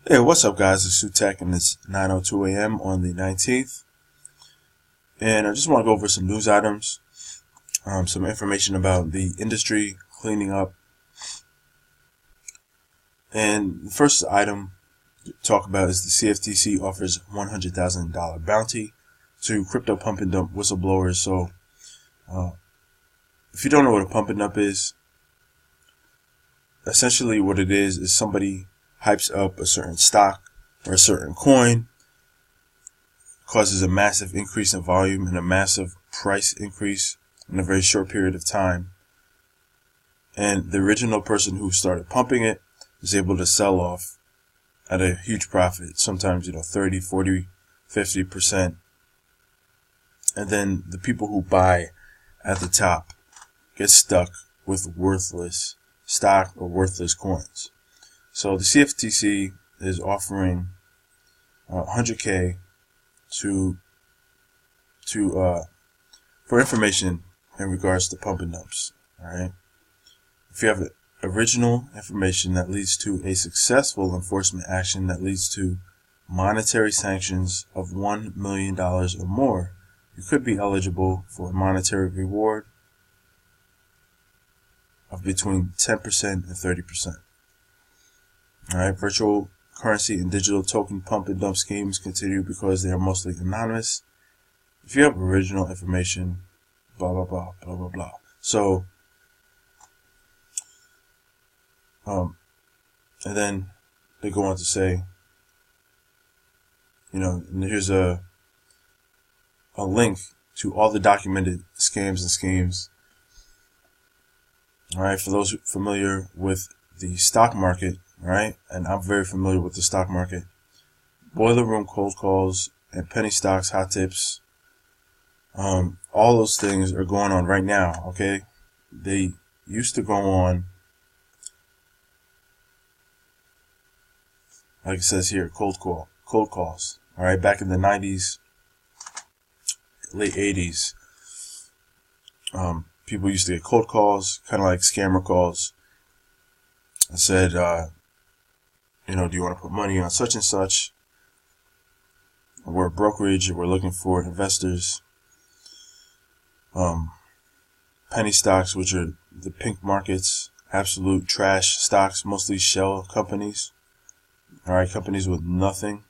Hey, what's up, guys? It's Sutek, and it's 9:02 a.m. on the 19th. And I just want to go over some news items, some information about the industry cleaning up. And the first item to talk about is the CFTC offers $100,000 bounty to crypto pump and dump whistleblowers. So, if you don't know what a pump and dump is, essentially what it is somebody hypes up a certain stock or a certain coin, causes a massive increase in volume and a massive price increase in a very short period of time. And the original person who started pumping it is able to sell off at a huge profit, sometimes 30, 40, 50%. And then the people who buy at the top get stuck with worthless stock or worthless coins. So the CFTC is offering $100K for information in regards to pump and dumps. All right. If you have original information that leads to a successful enforcement action that leads to monetary sanctions of $1 million or more, you could be eligible for a monetary reward of between 10% and 30%. All right, virtual currency and digital token pump and dump schemes continue because they are mostly anonymous. If you have original information, blah, blah, blah, blah, blah, blah. So, and then they go on to say, and here's a link to all the documented scams and schemes. All right, for those familiar with the stock market, all right, and I'm very familiar with the stock market, boiler room cold calls and penny stocks, hot tips, all those things are going on right now. Okay, they used to go on, like it says here, cold calls. All right, back in the 90s, late 80s, people used to get cold calls, kind of like scammer calls. I said, do you want to put money on such and such? We're a brokerage. We're looking for investors. Penny stocks, which are the pink markets, absolute trash stocks, mostly shell companies. All right, companies with nothing.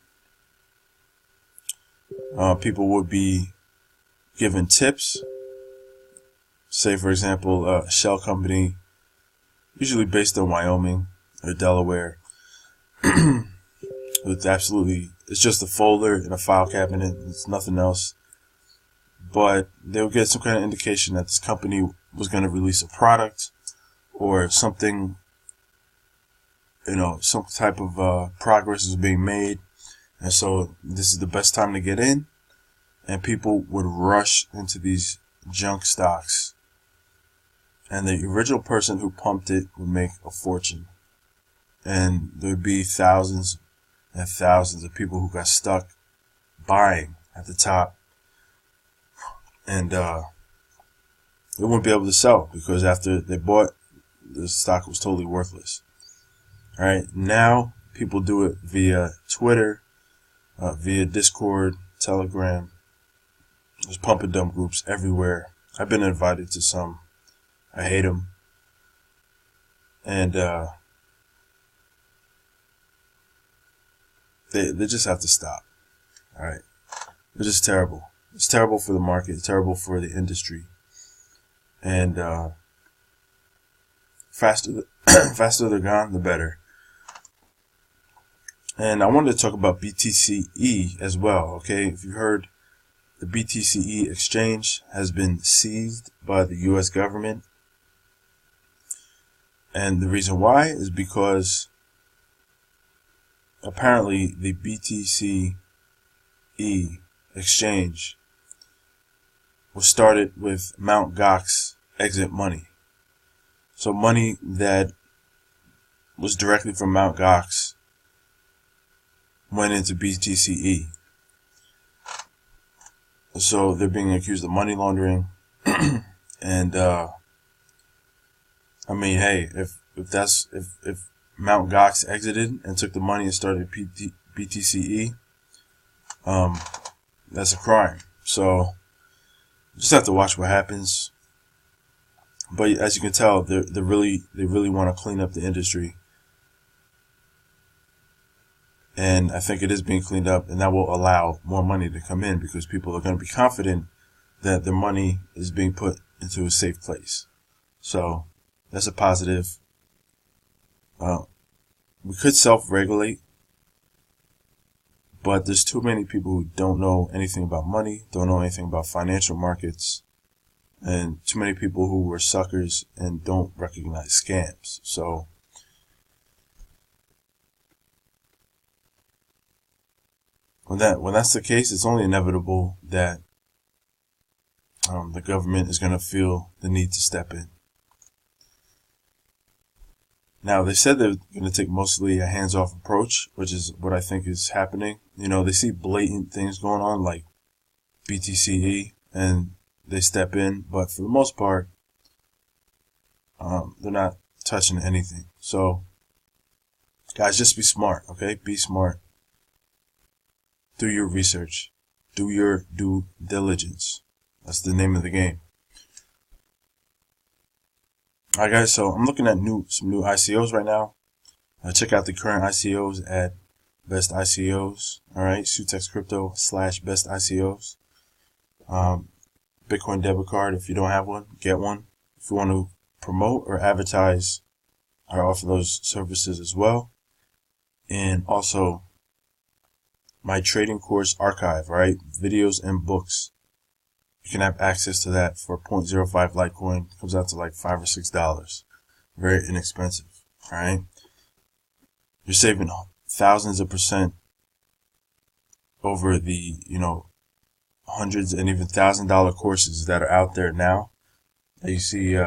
People would be given tips. Say, for example, a shell company, usually based in Wyoming or Delaware, it's just a folder in a file cabinet. It's nothing else. But they'll get some kind of indication that this company was going to release a product or something, some type of progress is being made. And so this is the best time to get in. And people would rush into these junk stocks. And the original person who pumped it would make a fortune. And there would be thousands and thousands of people who got stuck buying at the top. And they wouldn't be able to sell because after they bought, the stock was totally worthless. All right, now people do it via Twitter, via Discord, Telegram. There's pump and dump groups everywhere. I've been invited to some. I hate them. And they just have to stop. All right. They're just terrible. It's terrible for the market. It's terrible for the industry. And faster they're gone, the better. And I wanted to talk about BTC-E as well. Okay, if you heard, the BTC-E exchange has been seized by the U.S. government. And the reason why is because apparently the BTC-E exchange was started with Mt. Gox exit money. So money that was directly from Mt. Gox went into BTC-E. So they're being accused of money laundering. And hey, if Mt. Gox exited and took the money and started BTC-E, that's a crime. So just have to watch what happens. But as you can tell, they really want to clean up the industry, and I think it is being cleaned up, and that will allow more money to come in because people are going to be confident that their money is being put into a safe place. So that's a positive. We could self-regulate, but there's too many people who don't know anything about money, don't know anything about financial markets, and too many people who were suckers and don't recognize scams. So when that's the case, it's only inevitable that the government is going to feel the need to step in. Now, they said they're going to take mostly a hands-off approach, which is what I think is happening. You know, they see blatant things going on like BTC-E and they step in, but for the most part, they're not touching anything. So, guys, just be smart, okay? Be smart. Do your research. Do your due diligence. That's the name of the game. Alright guys, so I'm looking at some new ICOs right now. Check out the current ICOs at Best ICOs. Alright, Sutex Crypto / Best ICOs. Bitcoin debit card, if you don't have one, get one. If you want to promote or advertise, I offer those services as well. And also my trading course archive, right? Videos and books. You can have access to that for 0.05 Litecoin. It comes out to like $5 or $6. Very inexpensive. All right. You're saving thousands of % over the, hundreds and even $1,000 courses that are out there now that you see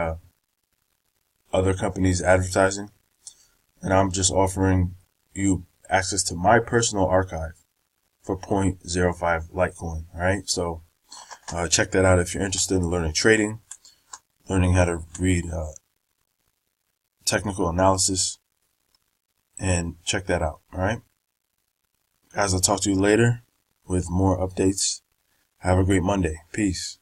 other companies advertising. And I'm just offering you access to my personal archive for 0.05 Litecoin. All right. So check that out if you're interested in learning trading, learning how to read technical analysis, and check that out. All right. Guys, I'll talk to you later with more updates. Have a great Monday. Peace.